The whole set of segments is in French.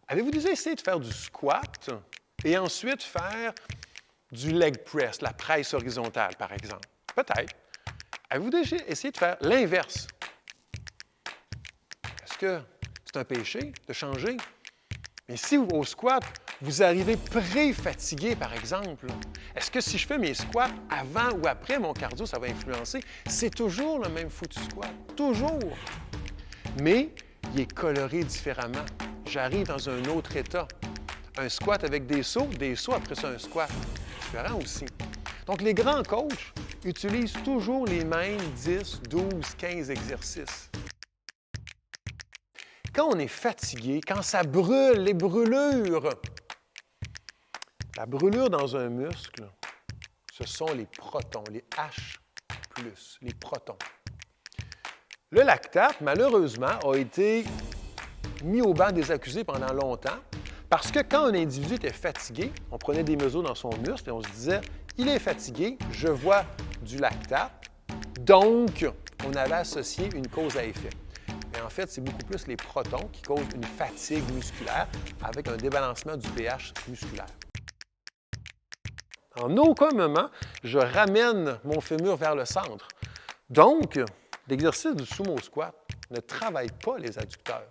Avez-vous déjà essayé de faire du squat et ensuite faire du leg press, la presse horizontale, par exemple? Peut-être. Avez-vous déjà essayé de faire l'inverse? Est-ce que c'est un péché de changer? Mais si au squat, vous arrivez pré-fatigué, par exemple, est-ce que si je fais mes squats avant ou après mon cardio, ça va influencer? C'est toujours le même foutu squat. Toujours. Mais il est coloré différemment. J'arrive dans un autre état. Un squat avec des sauts après ça, un squat. Différent aussi. Donc, les grands coachs utilisent toujours les mêmes 10, 12, 15 exercices. Quand on est fatigué, quand ça brûle, les brûlures, la brûlure dans un muscle, ce sont les protons, les H+, les protons. Le lactate, malheureusement, a été mis au banc des accusés pendant longtemps parce que quand un individu était fatigué, on prenait des mesures dans son muscle et on se disait « il est fatigué, je vois du lactate », donc on avait associé une cause à effet. Mais en fait, c'est beaucoup plus les protons qui causent une fatigue musculaire avec un débalancement du pH musculaire. En aucun moment, je ramène mon fémur vers le centre. Donc, l'exercice du sumo squat ne travaille pas les adducteurs.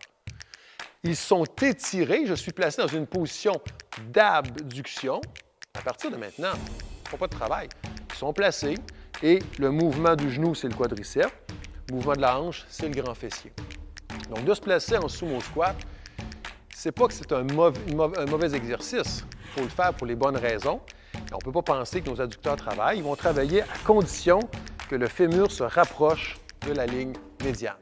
Ils sont étirés, je suis placé dans une position d'abduction. À partir de maintenant, ils ne font pas de travail. Ils sont placés et le mouvement du genou, c'est le quadriceps. Le mouvement de la hanche, c'est le grand fessier. Donc, de se placer en sumo squat, c'est pas que c'est un mauvais exercice. Il faut le faire pour les bonnes raisons. On ne peut pas penser que nos adducteurs travaillent. Ils vont travailler à condition que le fémur se rapproche de la ligne médiane.